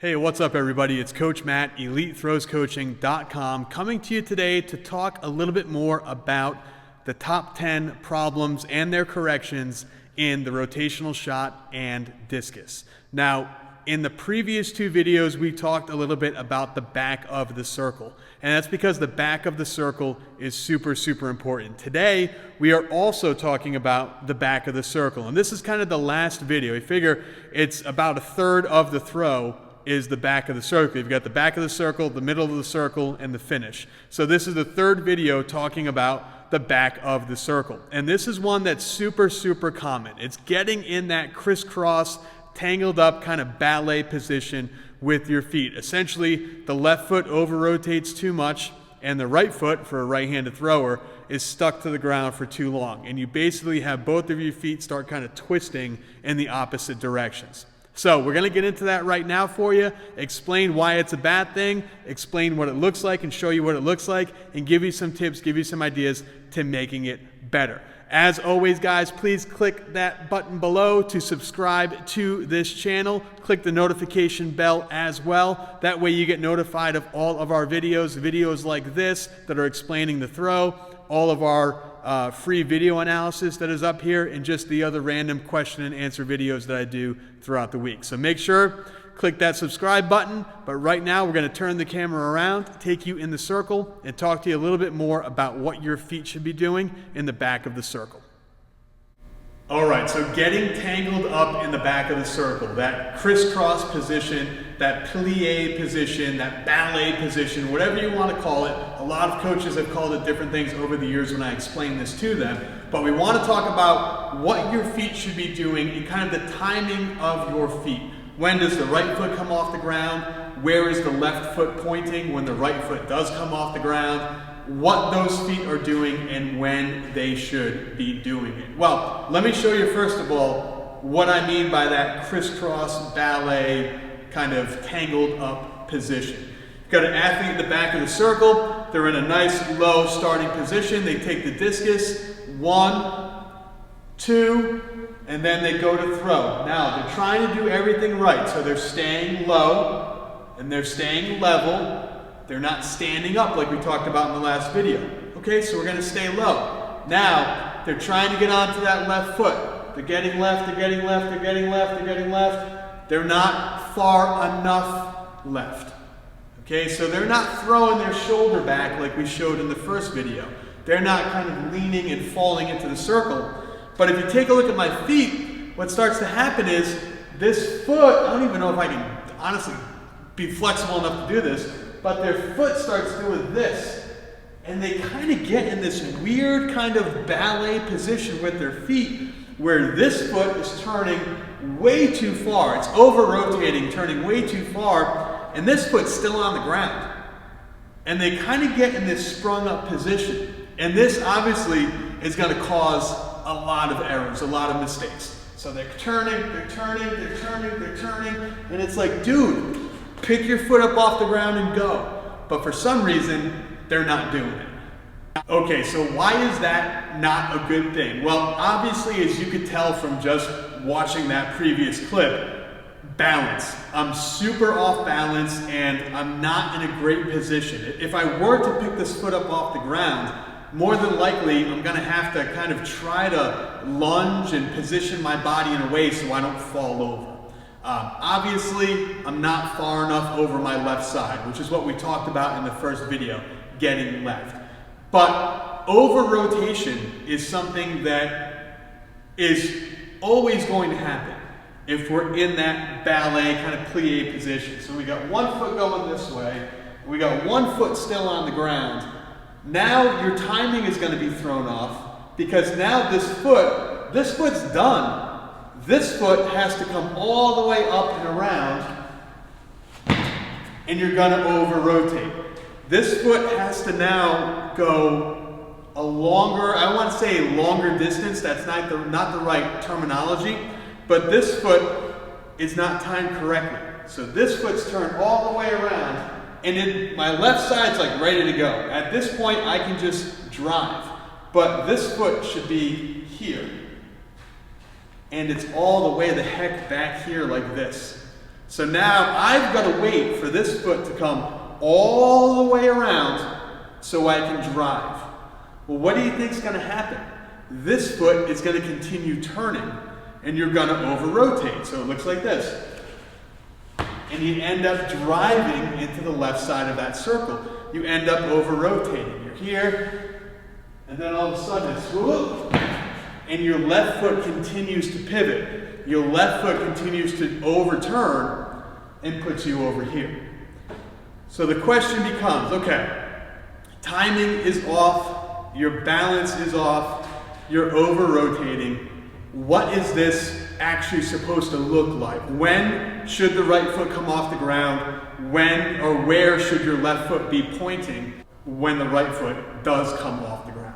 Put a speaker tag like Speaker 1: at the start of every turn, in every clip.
Speaker 1: Hey, what's up everybody? It's Coach Matt, EliteThrowsCoaching.com, coming to you today to talk a little bit more about the top 10 problems and their corrections in the rotational shot and discus. Now, in the previous two videos, we talked a little bit about the back of the circle, and that's because the back of the circle is super important. Today, we are also talking about the back of the circle, and this is kind of the last video. I figure it's about a third of the throw is the back of the circle. You've got the back of the circle, the middle of the circle, and the finish. So this is the third video talking about the back of the circle. And this is one that's super common. It's getting in that crisscross, tangled up kind of ballet position with your feet. Essentially, the left foot over-rotates too much, and the right foot, for a right-handed thrower, is stuck to the ground for too long. And you basically have both of your feet start kind of twisting in the opposite directions. So we're going to get into that right now for you, explain why it's a bad thing, explain what it looks like and show you what it looks like, and give you some tips, give you some ideas to making it better. As always, guys, please click that button below to subscribe to this channel. Click the notification bell as well. That way you get notified of all of our videos like this that are explaining the throw, all of our free video analysis that is up here, and just the other random question and answer videos that I do throughout the week. So make sure, click that subscribe button. But right now we're going to turn the camera around, take you in the circle, and talk to you a little bit more about what your feet should be doing in the back of the circle. All right, so getting tangled up in the back of the circle, that crisscross position, that plie position, that ballet position, whatever you want to call it. A lot of coaches have called it different things over the years when I explain this to them. But we want to talk about what your feet should be doing and kind of the timing of your feet. When does the right foot come off the ground? Where is the left foot pointing when the right foot does come off the ground? What those feet are doing and when they should be doing it. Well, let me show you first of all what I mean by that crisscross ballet kind of tangled up position. You've got an athlete in the back of the circle. They're in a nice low starting position. They take the discus, 1, 2, and then they go to throw. Now, they're trying to do everything right. So they're staying low and they're staying level. They're not standing up like we talked about in the last video. Okay, so we're going to stay low. Now, they're trying to get onto that left foot. They're getting left, they're getting left, they're getting left, they're getting left. They're not far enough left. Okay, so they're not throwing their shoulder back like we showed in the first video. They're not kind of leaning and falling into the circle. But if you take a look at my feet, what starts to happen is this foot, I don't even know if I can honestly be flexible enough to do this, but their foot starts doing this, and they kind of get in this weird kind of ballet position with their feet where this foot is turning way too far. It's over-rotating, turning way too far, and this foot's still on the ground. And they kind of get in this sprung-up position. And this obviously is going to cause a lot of errors, a lot of mistakes. So they're turning, and it's like, dude, pick your foot up off the ground and go. But for some reason, they're not doing it. Okay, so why is that not a good thing? Well, obviously, as you could tell from just watching that previous clip, balance. I'm super off balance and I'm not in a great position. If I were to pick this foot up off the ground, more than likely, I'm going to have to kind of try to lunge and position my body in a way so I don't fall over. Obviously, I'm not far enough over my left side, which is what we talked about in the first video, getting left. But over-rotation is something that is always going to happen if we're in that ballet kind of plie position. So we got one foot going this way, we got one foot still on the ground. Now your timing is going to be thrown off because now this foot's done. This foot has to come all the way up and around, and you're going to over-rotate. This foot has to now go a longer, I want to say a longer distance. That's not the right terminology, but this foot is not timed correctly. So this foot's turned all the way around, and my left side's like ready to go. At this point, I can just drive, but this foot should be here. And it's all the way the heck back here like this. So now I've got to wait for this foot to come all the way around so I can drive. Well, what do you think is going to happen? This foot is going to continue turning and you're going to over-rotate. So it looks like this. And you end up driving into the left side of that circle. You end up over-rotating. You're here, and then all of a sudden it's whoop, and your left foot continues to pivot. Your left foot continues to overturn and puts you over here. So the question becomes, okay, timing is off, your balance is off, you're over-rotating. What is this actually supposed to look like? When should the right foot come off the ground? When or where should your left foot be pointing when the right foot does come off the ground?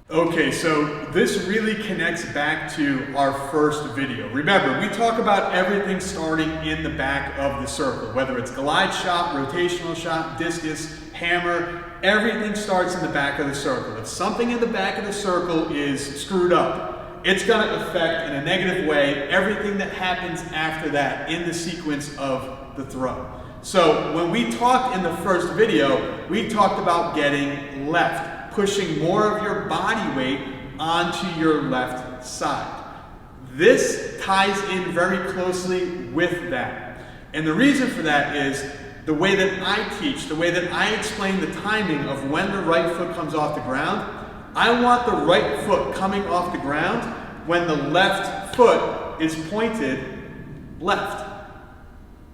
Speaker 1: Okay, so this really connects back to our first video. Remember, we talk about everything starting in the back of the circle, whether it's glide shot, rotational shot, discus, hammer, everything starts in the back of the circle. If something in the back of the circle is screwed up, it's going to affect in a negative way everything that happens after that in the sequence of the throw. So when we talked in the first video, we talked about getting left, pushing more of your body weight onto your left side. This ties in very closely with that. And the reason for that is the way that I teach, the way that I explain the timing of when the right foot comes off the ground. I want the right foot coming off the ground when the left foot is pointed left.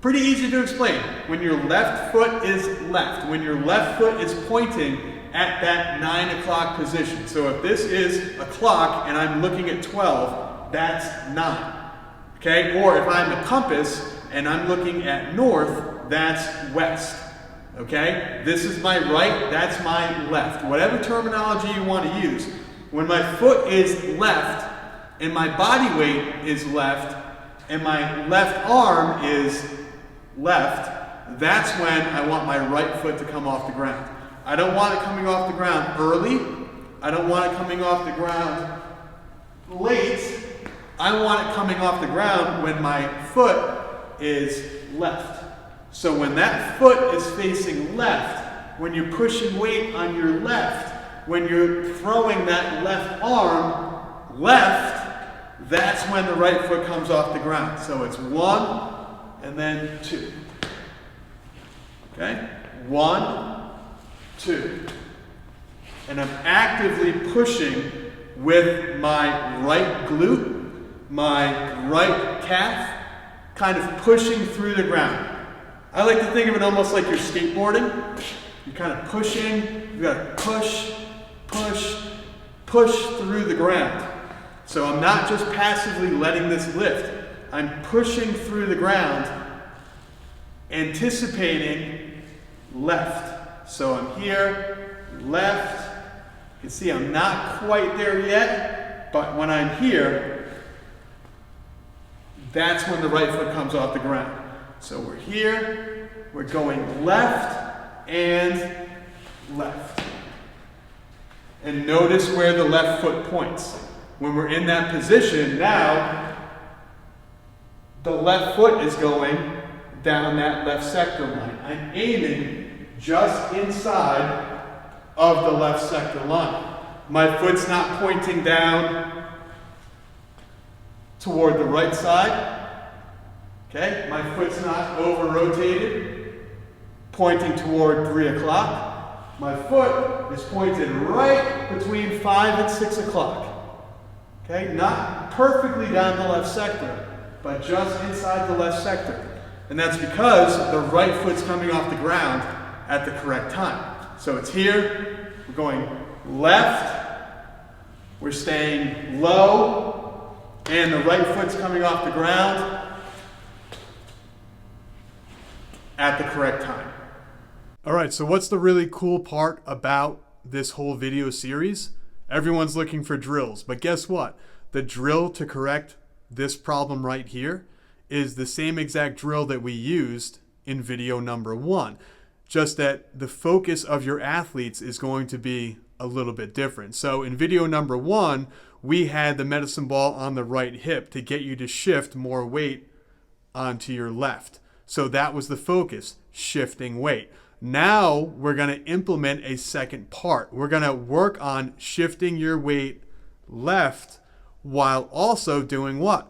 Speaker 1: Pretty easy to explain. When your left foot is left, when your left foot is pointing at that 9 o'clock position. So if this is a clock and I'm looking at 12, that's 9. Okay? Or if I'm a compass and I'm looking at north, that's west. Okay? This is my right, that's my left. Whatever terminology you want to use. When my foot is left and my body weight is left and my left arm is left, that's when I want my right foot to come off the ground. I don't want it coming off the ground early. I don't want it coming off the ground late. I want it coming off the ground when my foot is left. So when that foot is facing left, when you're pushing weight on your left, when you're throwing that left arm left, that's when the right foot comes off the ground. So it's 1 and then 2. Okay? 1, 2. And I'm actively pushing with my right glute, my right calf, kind of pushing through the ground. I like to think of it almost like you're skateboarding. You're kind of pushing, you gotta push, push, push through the ground. So I'm not just passively letting this lift. I'm pushing through the ground, anticipating left. So I'm here, left. You can see I'm not quite there yet, but when I'm here, that's when the right foot comes off the ground. So we're here, we're going left and left. And notice where the left foot points. When we're in that position, now the left foot is going down that left sector line. I'm aiming just inside of the left sector line. My foot's not pointing down toward the right side. Okay, my foot's not over-rotated, pointing toward 3 o'clock. My foot is pointed right between 5 and 6 o'clock. Okay, not perfectly down the left sector, but just inside the left sector. And that's because the right foot's coming off the ground at the correct time. So it's here, we're going left, we're staying low, and the right foot's coming off the ground at the correct time. All right, so what's the really cool part about this whole video series? Everyone's looking for drills, but guess what? The drill to correct this problem right here is the same exact drill that we used in video number 1, just that the focus of your athletes is going to be a little bit different. So in video number 1, we had the medicine ball on the right hip to get you to shift more weight onto your left. So that was the focus, shifting weight. Now we're going to implement a second part. We're going to work on shifting your weight left while also doing what?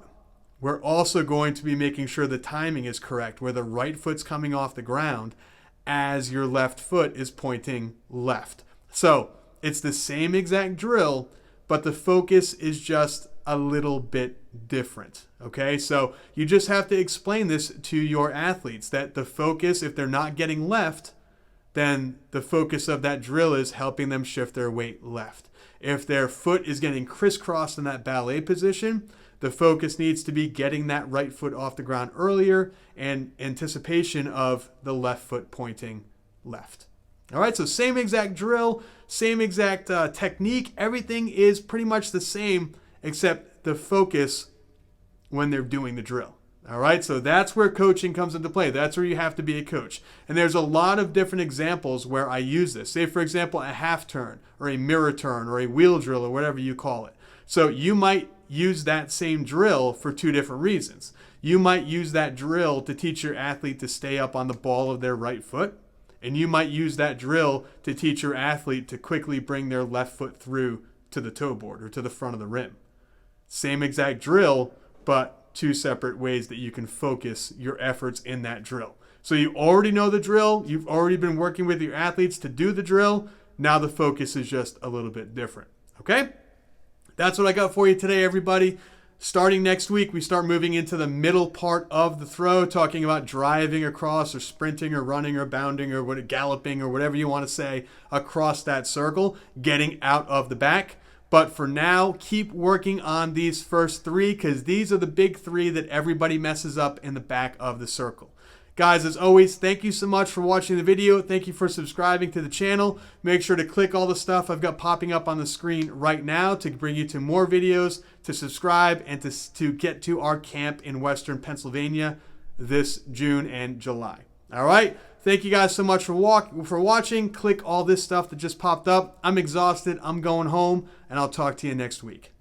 Speaker 1: We're also going to be making sure the timing is correct, where the right foot's coming off the ground as your left foot is pointing left. So it's the same exact drill, but the focus is just a little bit different. Okay, so you just have to explain this to your athletes, that the focus, if they're not getting left, then the focus of that drill is helping them shift their weight left. If their foot is getting crisscrossed in that ballet position, the focus needs to be getting that right foot off the ground earlier in anticipation of the left foot pointing left. All right, so same exact drill, same exact technique. Everything is pretty much the same except the focus when they're doing the drill. All right, so that's where coaching comes into play. That's where you have to be a coach. And there's a lot of different examples where I use this. Say, for example, a half turn or a mirror turn or a wheel drill or whatever you call it. So you might use that same drill for two different reasons. You might use that drill to teach your athlete to stay up on the ball of their right foot. And you might use that drill to teach your athlete to quickly bring their left foot through to the toe board or to the front of the rim. Same exact drill, but two separate ways that you can focus your efforts in that drill. So you already know the drill. You've already been working with your athletes to do the drill. Now the focus is just a little bit different. Okay? That's what I got for you today, everybody. Starting next week, we start moving into the middle part of the throw, talking about driving across or sprinting or running or bounding or galloping or whatever you want to say across that circle, getting out of the back. But for now, keep working on these first three because these are the big three that everybody messes up in the back of the circle. Guys, as always, thank you so much for watching the video. Thank you for subscribing to the channel. Make sure to click all the stuff I've got popping up on the screen right now to bring you to more videos, to subscribe, and to get to our camp in Western Pennsylvania this June and July. All right? Thank you guys so much for watching. Click all this stuff that just popped up. I'm exhausted. I'm going home, and I'll talk to you next week.